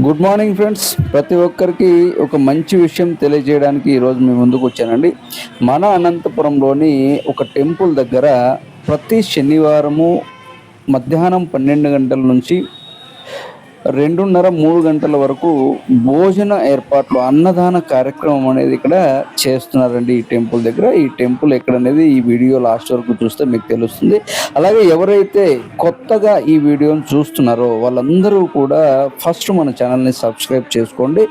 Good morning friends. ప్రతి ఒక్కరికి ఒక మంచి విషయం తెలియజేయడానికి ఈరోజు మీ ముందుకు వచ్చానండి. మన అనంతపురంలోని ఒక టెంపుల్ దగ్గర ప్రతి శనివారము మధ్యాహ్నం 12 గంటల నుంచి 2:30, 3 గంటల వరకు భోజన ఏర్పాట్లు, అన్నదాన కార్యక్రమం అనేది ఇక్కడ చేస్తున్నారండి ఈ టెంపుల్ దగ్గర. ఈ టెంపుల్ ఎక్కడనేది ఈ వీడియో లాస్ట్ వరకు చూస్తే మీకు తెలుస్తుంది. అలాగే ఎవరైతే కొత్తగా ఈ వీడియోని చూస్తున్నారో వాళ్ళందరూ కూడా ఫస్ట్ మన ఛానల్ని సబ్స్క్రైబ్ చేసుకోండి.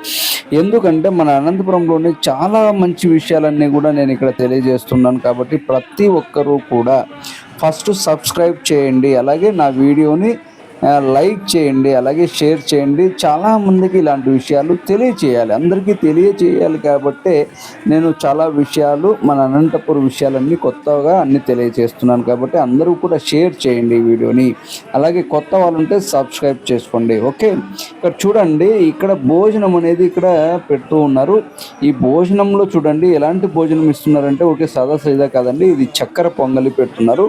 ఎందుకంటే మన అనంతపురంలోని చాలా మంచి విషయాలన్నీ కూడా నేను ఇక్కడ తెలియజేస్తున్నాను కాబట్టి ప్రతి ఒక్కరూ కూడా ఫస్ట్ సబ్స్క్రైబ్ చేయండి. అలాగే నా వీడియోని లైక్ చేయండి, అలాగే షేర్ చేయండి. చాలామందికి ఇలాంటి విషయాలు తెలియచేయాలి, అందరికీ తెలియచేయాలి. కాబట్టే నేను చాలా విషయాలు మన అనంతపురం విషయాలన్నీ కొత్తగా అన్నీ తెలియచేస్తున్నాను. కాబట్టి అందరూ కూడా షేర్ చేయండి ఈ వీడియోని. అలాగే కొత్త వాళ్ళు ఉంటే సబ్స్క్రైబ్ చేసుకోండి. ఓకే, ఇక్కడ చూడండి, ఇక్కడ భోజనం అనేది ఇక్కడ పెడుతూ ఉన్నారు. ఈ భోజనంలో చూడండి ఎలాంటి భోజనం ఇస్తున్నారంటే ఓకే సాదా సైదా కాదండి, ఇది చక్కెర పొంగలి పెడుతున్నారు.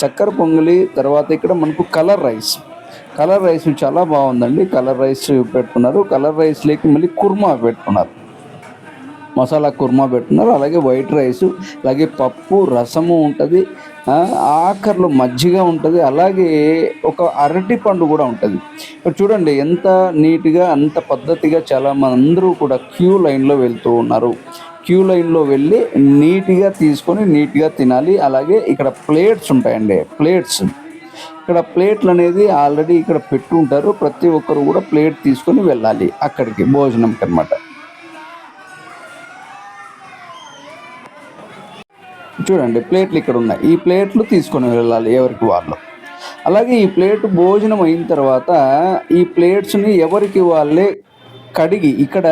చక్కెర పొంగలి తర్వాత ఇక్కడ మనకు కలర్ రైస్ చాలా బాగుందండి. కలర్ రైస్ పెట్టుకున్నారు. కలర్ రైస్లోకి మళ్ళీ కుర్మా పెట్టుకున్నారు, మసాలా కుర్మా పెట్టుకున్నారు. అలాగే వైట్ రైసు, అలాగే పప్పు, రసము ఉంటుంది, ఆఖరిలో మజ్జిగ ఉంటుంది, అలాగే ఒక అరటి పండు కూడా ఉంటుంది. ఇక్కడ చూడండి ఎంత నీట్గా, అంత పద్ధతిగా చాలా మంది అందరూ కూడా క్యూ లైన్లో వెళ్తూ ఉన్నారు. క్యూ లైన్లో వెళ్ళి నీట్గా తీసుకొని నీట్గా తినాలి. అలాగే ఇక్కడ ప్లేట్స్ ఉంటాయండి, ఇక్కడ ప్లేట్లు అనేది ఆల్రెడీ ఇక్కడ పెట్టి ఉంటారు. ప్రతి ఒక్కరు కూడా ప్లేట్ తీసుకొని వెళ్ళాలి అక్కడికి భోజనంకి అనమాట. చూడండి ప్లేట్లు ఇక్కడ ఉన్నాయి, ఈ ప్లేట్లు తీసుకొని వెళ్ళాలి ఎవరికి వాళ్ళు. అలాగే ఈ ప్లేట్ భోజనం అయిన తర్వాత ఈ ప్లేట్స్ని ఎవరికి వాళ్ళే ఇక్కడ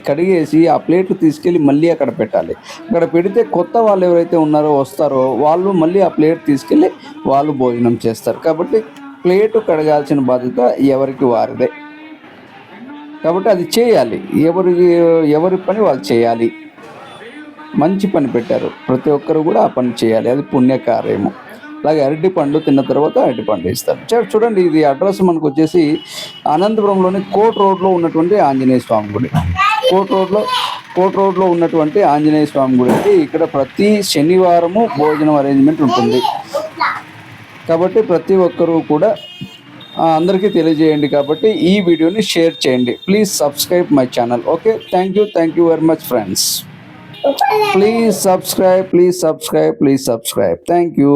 కడిగేసి ఆ ప్లేట్లు తీసుకెళ్ళి మళ్ళీ అక్కడ పెట్టాలి. అక్కడ పెడితే కొత్త వాళ్ళు ఎవరైతే వస్తారో వాళ్ళు మళ్ళీ ఆ ప్లేట్ తీసుకెళ్ళి వాళ్ళు భోజనం చేస్తారు. కాబట్టి ప్లేటు కడగాల్సిన బాధ్యత ఎవరికి వారిదే. కాబట్టి అది చేయాలి, ఎవరి పని వాళ్ళు చేయాలి. మంచి పని పెట్టారు, ప్రతి ఒక్కరు కూడా ఆ పని చేయాలి, అది పుణ్యకార్యము. అలాగే అరటి పండు తిన్న తర్వాత అరటి పండు ఇస్తారు. చూడండి, ఇది అడ్రస్ మనకు వచ్చేసి అనంతపురంలోని కోట్ రోడ్లో ఉన్నటువంటి ఆంజనేయ స్వామి గుడి. కోట్ రోడ్లో ఉన్నటువంటి ఆంజనేయ స్వామి గుడి అంటే ఇక్కడ ప్రతి శనివారము భోజనం అరేంజ్మెంట్ ఉంటుంది. కాబట్టి ప్రతి ఒక్కరూ కూడా అందరికీ తెలియజేయండి. కాబట్టి ఈ వీడియోని షేర్ చేయండి. Please subscribe my channel. Okay, thank you very much friends. Please subscribe. Thank you.